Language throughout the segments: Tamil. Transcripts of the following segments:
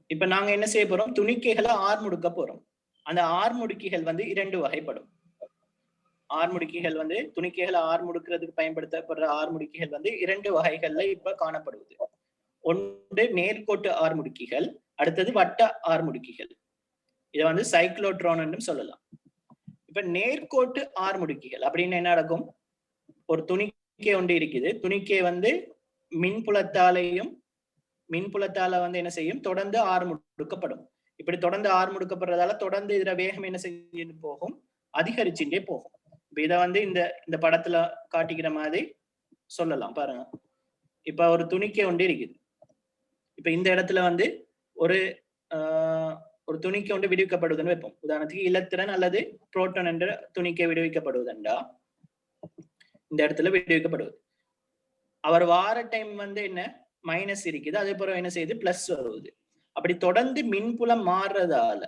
இப்ப நாங்க என்ன செய்ய போறோம்? துணிக்கைகளை ஆர்முடுக்க போறோம். அந்த ஆர்முடுக்கிகள் வந்து 2 வகைப்படும். ஆர்முடுக்கிகள் வந்து துணிக்கைகளை ஆர்முடுக்கிறதுக்கு பயன்படுத்தப்படுற ஆர்முடுக்கிகள் வந்து 2 வகைகள்ல இப்ப காணப்படுவது. ஒன்று நேர்கோட்டு ஆர்முடுக்கிகள், அடுத்தது வட்ட ஆர்முடுக்கிகள். இத வந்து சைக்ளோட்ரான் என்றும் சொல்லலாம். இப்ப நேர்கோட்டு ஆர்முடுக்கிகள் அப்படின்னு என்ன நடக்கும்? ஒரு துணிக்கை ஒன்று இருக்குது. துணிக்கை வந்து மின்புலத்தால வந்து என்ன செய்யும்? தொடர்ந்து ஆர்முடுக்கப்படும். இப்படி தொடர்ந்து ஆர்முடுக்கப்படுறதால தொடர்ந்து இதுல வேகம் என்ன செஞ்சுட்டு போகும்? அதிகரிச்சுட்டே போகும். இப்ப இத வந்து இந்த படத்துல காட்டிக்கிற மாதிரி சொல்லலாம் பாருங்க. இப்ப ஒரு துணிக்கை ஒன்று இருக்குது. இப்ப இந்த இடத்துல வந்து ஒரு ஒரு துணிக்கை ஒன்று விடுவிக்கப்படுவதுன்னு வைப்போம். உதாரணத்துக்கு இலத்திரன் அல்லது புரோட்டான் என்ற துணிக்கை விடுவிக்கப்படுவதுண்டா இந்த இடத்துல விடுவிக்கப்படுவது. அவர் வார டைம் வந்து என்ன மைனஸ் இருக்குது, அதே போல என்ன செய்யுது பிளஸ் வருவது. அப்படி தொடர்ந்து மின்புலம் மாறுறதால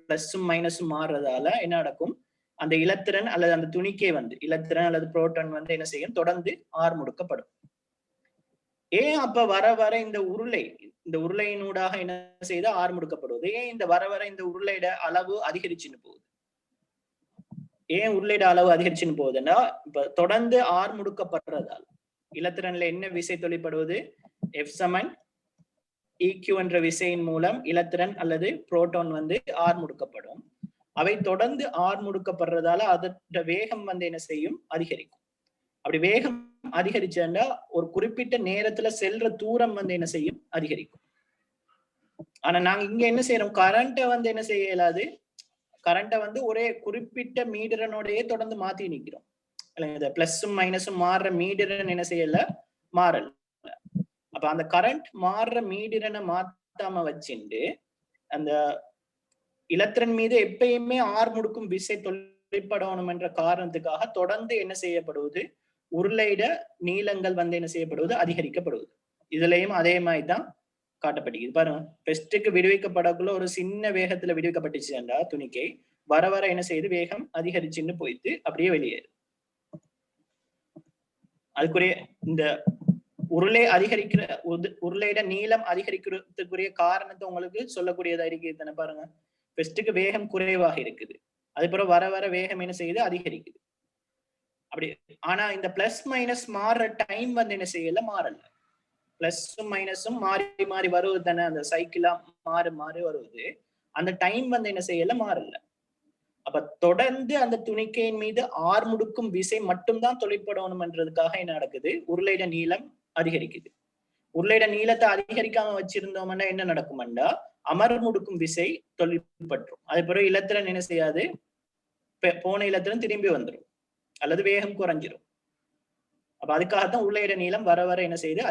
பிளஸும் மைனஸும் மாறுறதால என்ன நடக்கும்? அந்த இலத்திரன் அல்லது அந்த துணிக்கை வந்து இலத்திரன் அல்லது புரோட்டான் வந்து என்ன செய்யும்? தொடர்ந்து ஆர்முடுக்கப்படும். ஏன் அப்ப வர வர இந்த உருளையினூடாக என்ன செய்து ஆர்முடுக்கப்படுவது? ஏன் இந்த வர வர இந்த உருளையிட அளவு அதிகரிச்சுன்னு போகுது? ஏன் உருளையிட அளவு அதிகரிச்சுன்னு போகுதுன்னா, இப்ப தொடர்ந்து ஆர்முடுக்கப்படுறதால் இலத்திரன்ல என்ன விசை தொழிற்படுவது? F சமன் EQ என்ற விசையின் மூலம் இலத்திரன் அல்லது புரோட்டான் வந்து ஆர்முடுக்கப்படும். அவை தொடர்ந்து ஆர்முடுக்கப்படுறதால அதோட வேகம் வந்து என்ன செய்யும்? அதிகரிக்கும். அப்படி வேகம் அதிகரிச்சா ஒரு குறிப்பிட்ட நேரத்துல செல்ற தூரம் வந்து என்ன செய்யும்? அதிகரிக்கும். ஆனா நாங்க இங்க என்ன செய்யறோம்? கரண்ட வந்து என்ன செய்ய இயலாது? கரண்ட வந்து ஒரே குறிப்பிட்ட மீட்டரனோடயே தொடர்ந்து மாத்தி நிக்கிறோம். பிளஸும் மைனஸும் மாறுற மீடியரன் என்ன செய்யல? மாறல. அப்ப அந்த கரண்ட் மாறுற மீடியரனை மாத்தாம வச்சுண்டு அந்த இலத்திரன் மீது எப்பயுமே ஆர்முடுக்கும் விசை தொழிற்படணும் என்ற காரணத்துக்காக தொடர்ந்து என்ன செய்யப்படுவது? உருளையிட நீளங்கள் வந்து என்ன செய்யப்படுவது? அதிகரிக்கப்படுவது. இதுலயும் அதே மாதிரிதான் காட்டப்பட்டிருக்கு பாருங்க. பெஸ்டுக்கு விடுவிக்கப்படக்குள்ள ஒரு சின்ன வேகத்துல விடுவிக்கப்பட்டுச்சுண்டா துணிக்கை வர வர என்ன செய்யுது? வேகம் அதிகரிச்சுன்னு போயிட்டு அப்படியே வெளியேறு. அதுக்குரிய இந்த உருளையிட நீளம் அதிகரிக்கிறதுக்குரிய காரணத்தை உங்களுக்கு சொல்லக்கூடியதா இருக்கு தானே பாருங்க. பெஸ்டுக்கு வேகம் குறைவாக இருக்குது, அதுக்கப்புறம் வர வர வேகம் என்ன செய்யுது? அதிகரிக்குது. அப்படி ஆனா இந்த பிளஸ் மைனஸ் மாறுற டைம் வந்து என்ன செய்யல? மாறல. பிளஸும் மைனஸும் மாறி மாறி வருவது தானே, அந்த சைக்கிளா மாறி வருவது. அந்த டைம் வந்து என்ன செய்யல? மாறல. அப்ப தொடர்ந்து அந்த துணிக்கையின் மீது ஆர்முடுக்கும் விசை மட்டும்தான் தொழிற்படணும்ன்றதுக்காக என்ன நடக்குது? உருளையிட நீளம் அதிகரிக்குது. உருளையிட நீளத்தை அதிகரிக்காம வச்சிருந்தோம்னா என்ன நடக்கும்டா? அமர்முடுக்கும் விசை தொழிற்பற்றும். அது பிறகு இலத்திரன் என்ன செய்யாது? போன இலத்திரன் திரும்பி வந்துடும் அல்லது வேகம் குறைஞ்சிரும். அப்ப அதுக்காகத்தான் உருளையிட நீளம் வர வர என்ன செய்யுது?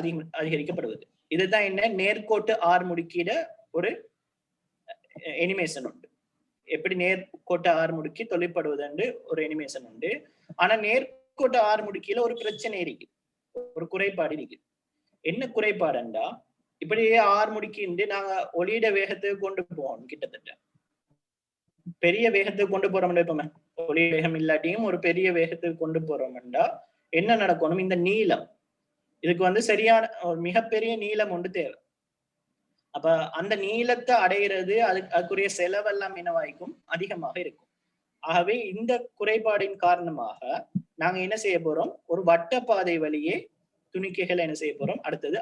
அதிகரிக்கப்படுவது. இதுதான் என்ன நேர்கோட்டு ஆர்முடுக்கிட ஒரு எனிமேஷன் உண்டு. எப்படி நேர்கோட்டு ஆர்முடுக்கி தொழிற்படுவது ஒரு எனிமேஷன் உண்டு. ஆனா நேர்கோட்டு ஆர்முடுக்கில ஒரு பிரச்சனை இருக்கு, ஒரு குறைபாடு இருக்கு. என்ன குறைபாடுண்டா, இப்படியே ஆர்முடுக்கி நாங்க ஒளியிட வேகத்துக்கு கொண்டு போவோம். கிட்டத்தட்ட பெரிய வேகத்துக்கு கொண்டு போறோம்னா, இப்ப ஒளி வேகம் இல்லாட்டியும் ஒரு பெரிய வேகத்துக்கு கொண்டு போறோம்டா என்ன நடக்கணும்? இந்த நீளம் இதுக்கு வந்து சரியான ஒரு மிகப்பெரிய நீளம் ஒன்று தேவை. அப்ப அந்த நீளத்தை அடைகிறது அதுக்குரிய செலவெல்லாம் என்னவாய்க்கும்? அதிகமாக இருக்கும். ஆகவே இந்த குறைபாடின் காரணமாக நாங்க என்ன செய்ய போறோம்? ஒரு வட்டப்பாதை வழியே துணிக்கைகளை என்ன செய்ய போறோம்? அடுத்தது